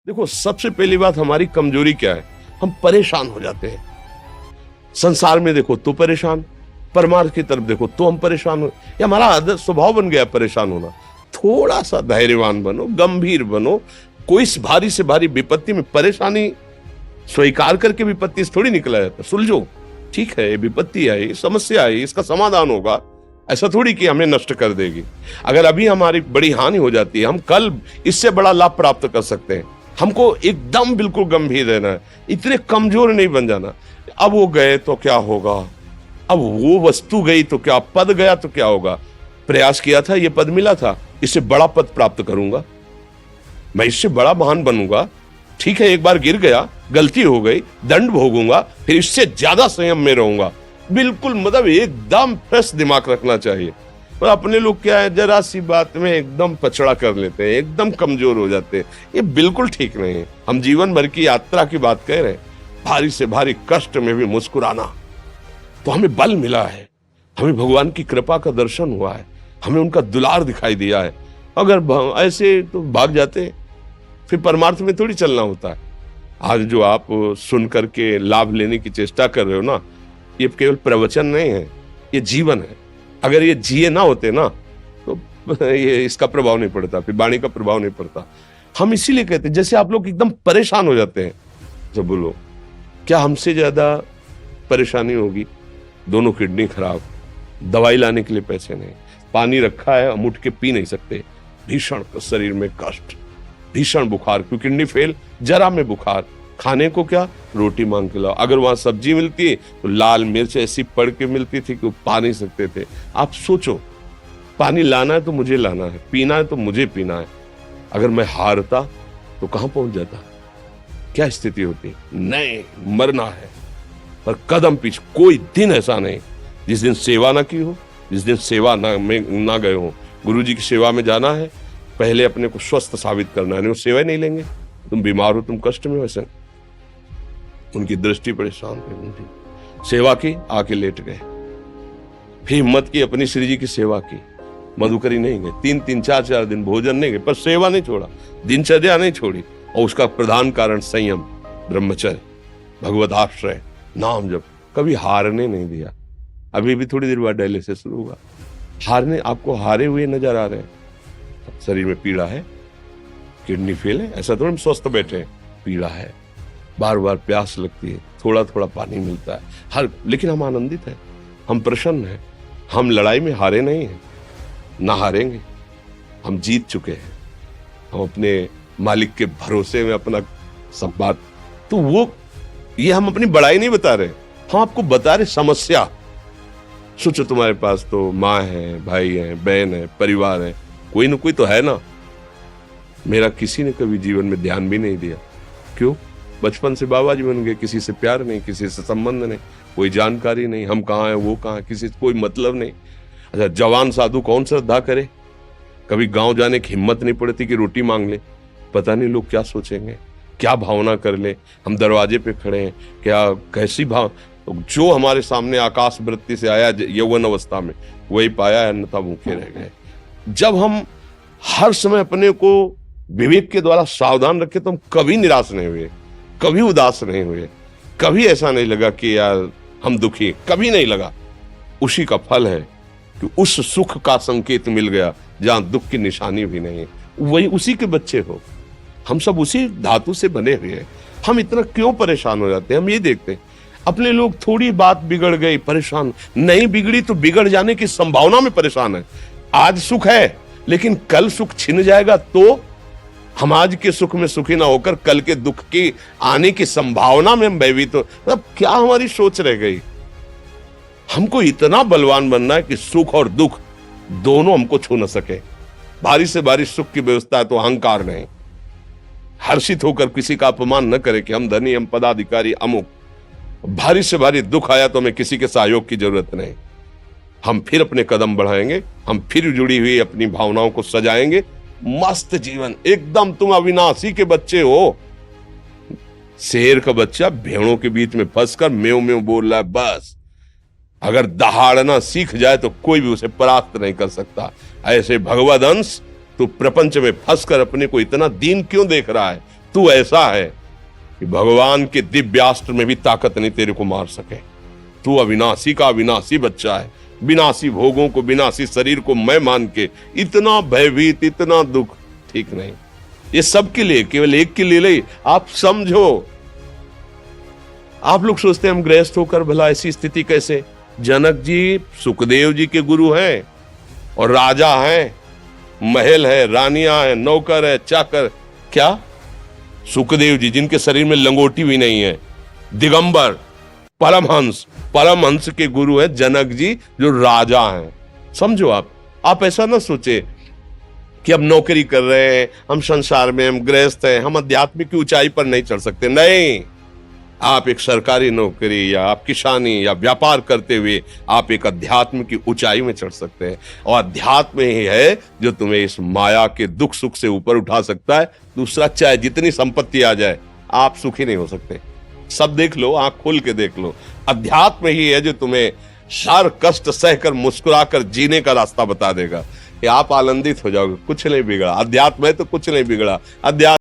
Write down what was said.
देखो, सबसे पहली बात हमारी कमजोरी क्या है, हम परेशान हो जाते हैं। संसार में देखो तो परेशान, परमार्थ की तरफ देखो तो हम परेशान हो, ये हमारा आदत स्वभाव बन गया परेशान होना। थोड़ा सा धैर्यवान बनो, गंभीर बनो। कोई भारी से भारी विपत्ति में परेशानी स्वीकार करके विपत्ति से थोड़ी निकला जाता। सुलझो, ठीक है, ये विपत्ति आई, समस्या आई, इसका समाधान होगा। ऐसा थोड़ी कि हमें नष्ट कर देगी। अगर अभी हमारी बड़ी हानि हो जाती है, हम कल इससे बड़ा लाभ प्राप्त कर सकते हैं। हमको एकदम बिल्कुल गंभीर रहना है, इतने कमजोर नहीं बन जाना। अब वो गए तो क्या होगा, अब वो वस्तु गई तो क्या, पद गया तो क्या होगा। प्रयास किया था, ये पद मिला था, इससे बड़ा पद प्राप्त करूंगा, मैं इससे बड़ा महान बनूंगा। ठीक है, एक बार गिर गया, गलती हो गई, दंड भोगूंगा, फिर इससे ज्यादा संयम में रहूंगा। बिल्कुल मतलब एकदम फ्रेश दिमाग रखना चाहिए। पर अपने लोग क्या है, जरा सी बात में एकदम पछड़ा कर लेते हैं, एकदम कमजोर हो जाते हैं। ये बिल्कुल ठीक नहीं है। हम जीवन भर की यात्रा की बात कह रहे हैं, भारी से भारी कष्ट में भी मुस्कुराना, तो हमें बल मिला है, हमें भगवान की कृपा का दर्शन हुआ है, हमें उनका दुलार दिखाई दिया है। अगर ऐसे तो भाग जाते, फिर परमार्थ में थोड़ी चलना होता है। आज जो आप सुन करके लाभ लेने की चेष्टा कर रहे हो ना, ये केवल प्रवचन नहीं है, ये जीवन है। अगर ये जिए ना होते ना, तो ये इसका प्रभाव नहीं पड़ता, फिर वाणी का प्रभाव नहीं पड़ता। हम इसीलिए कहते हैं, जैसे आप लोग एकदम परेशान हो जाते हैं जब बोलो, क्या हमसे ज्यादा परेशानी होगी? दोनों किडनी खराब, दवाई लाने के लिए पैसे नहीं, पानी रखा है हम उठ के पी नहीं सकते, भीषण शरीर में कष्ट, भीषण बुखार, क्योंकि किडनी फेल, जरा में बुखार, खाने को क्या, रोटी मांग के लाओ। अगर वहां सब्जी मिलती है तो लाल मिर्च ऐसी पड़ के मिलती थी कि वो पा नहीं सकते थे। आप सोचो, पानी लाना है तो मुझे लाना है, पीना है तो मुझे पीना है। अगर मैं हारता तो कहां पहुंच जाता, क्या स्थिति होती? नहीं, मरना है, पर कदम पीछे। कोई दिन ऐसा नहीं जिस दिन सेवा ना की हो, जिस दिन सेवा ना गए हो। गुरु जी की सेवा में जाना है, पहले अपने को स्वस्थ साबित करना है, नहीं वो सेवा नहीं लेंगे। तुम बीमार हो, तुम कष्ट में हो, ऐसे उनकी दृष्टि परेशान हुई, सेवा की, आके लेट गए। फिर हिम्मत की, अपनी श्री जी की सेवा की, मधुकरी नहीं गए, 3-3, 4-4 दिन भोजन नहीं गए, पर सेवा नहीं छोड़ा, दिनचर्या नहीं छोड़ी। और उसका प्रधान कारण संयम, ब्रह्मचर्य, भगवत आश्रय, नाम जप, कभी हारने नहीं दिया। अभी भी थोड़ी देर बाद डायलिसिस शुरू होगा, हारने, आपको हारे हुए नजर आ रहे हैं। शरीर में पीड़ा है, किडनी फेल है, ऐसा तो हम स्वस्थ बैठे हैं, पीड़ा है, बार बार प्यास लगती है, थोड़ा थोड़ा पानी मिलता है, लेकिन हम आनंदित हैं, हम प्रसन्न हैं। हम लड़ाई में हारे नहीं हैं, ना हारेंगे, हम जीत चुके हैं। हम अपने मालिक के भरोसे में अपना सब बात, तो वो ये हम अपनी बड़ाई नहीं बता रहे, हम आपको बता रहे समस्या। सोचो, तुम्हारे पास तो माँ है, भाई है, बहन है, परिवार है, कोई ना कोई तो है ना। मेरा किसी ने कभी जीवन में ध्यान भी नहीं दिया, क्यों? बचपन से बाबा जी बन गए, किसी से प्यार नहीं, किसी से संबंध नहीं, कोई जानकारी नहीं, हम कहाँ हैं, वो कहाँ है, किसी से कोई मतलब नहीं। अच्छा, जवान साधु कौन श्रद्धा करे? कभी गांव जाने की हिम्मत नहीं पड़ती कि रोटी मांग ले, पता नहीं लोग क्या सोचेंगे, क्या भावना कर ले। हम दरवाजे पे खड़े हैं, क्या कैसी भाव, जो हमारे सामने आकाश वृत्ति से आया यौवन अवस्था में, वही पाया, अन्यथा भूखे रह गए। जब हम हर समय अपने को विवेक के द्वारा सावधान रखे, तो हम कभी निराश नहीं हुए, कभी उदास नहीं हुए, कभी ऐसा नहीं लगा कि यार हम दुखी, कभी नहीं लगा। उसी का फल है कि उस सुख का संकेत मिल गया जहां दुख की निशानी भी नहीं है। वही उसी के बच्चे हो, हम सब उसी धातु से बने हुए हैं। हम इतना क्यों परेशान हो जाते हैं? हम ये देखते हैं, अपने लोग थोड़ी बात बिगड़ गई परेशान, नहीं बिगड़ी तो बिगड़ जाने की संभावना में परेशान है। आज सुख है, लेकिन कल सुख छिन जाएगा, तो हम आज के सुख में सुखी ना होकर कल के दुख की आने की संभावना में हम भयभीत हो। मतलब क्या हमारी सोच रह गई? हमको इतना बलवान बनना है कि सुख और दुख दोनों हमको छू न सके। भारी से भारी सुख की व्यवस्था है तो अहंकार नहीं, हर्षित होकर किसी का अपमान न करे कि हम धनी, हम पदाधिकारी, अमुक। भारी से भारी दुख आया तो हमें किसी के सहयोग की जरूरत नहीं, हम फिर अपने कदम बढ़ाएंगे, हम फिर जुड़ी हुई अपनी भावनाओं को सजाएंगे। मस्त जीवन, एकदम तुम अविनाशी के बच्चे हो। शेर का बच्चा भेड़ों के बीच में फंसकर म्यों म्यों बोल रहा है, बस अगर दहाड़ना सीख जाए तो कोई भी उसे परास्त नहीं कर सकता। ऐसे भगवद अंश, तू प्रपंच में फंसकर अपने को इतना दीन क्यों देख रहा है? तू ऐसा है कि भगवान के दिव्यास्त्र में भी ताकत नहीं तेरे को मार सके। तू अविनाशी का अविनाशी बच्चा है। विनाशी भोगों को, विनाशी शरीर को मैं मान के इतना भयभीत, इतना दुख ठीक नहीं। ये सबके लिए, केवल एक के लिए नहीं। आप समझो, आप लोग सोचते हैं हम गृहस्थ होकर भला ऐसी स्थिति कैसे। जनक जी सुखदेव जी के गुरु हैं और राजा हैं, महल है, रानियां हैं, नौकर है, चाकर। क्या सुखदेव जी जिनके शरीर में लंगोटी भी नहीं है, दिगंबर, परमहंस के गुरु हैं जनक जी जो राजा हैं। समझो, आप ऐसा ना सोचे कि हम नौकरी कर रहे हैं, हम संसार में, हम गृहस्थ हैं, हम आध्यात्मिक की ऊंचाई पर नहीं चढ़ सकते। नहीं, आप एक सरकारी नौकरी या आप किसानी या व्यापार करते हुए आप एक अध्यात्म की ऊंचाई में चढ़ सकते हैं। और अध्यात्म ही है जो तुम्हें इस माया के दुख सुख से ऊपर उठा सकता है। दूसरा, चाहे जितनी संपत्ति आ जाए, आप सुखी नहीं हो सकते। सब देख लो, आंख खोल के देख लो। अध्यात्म ही है जो तुम्हें हर कष्ट सहकर मुस्कुराकर जीने का रास्ता बता देगा कि आप आनंदित हो जाओगे। कुछ नहीं बिगड़ा, अध्यात्म है तो कुछ नहीं बिगड़ा। अध्यात्म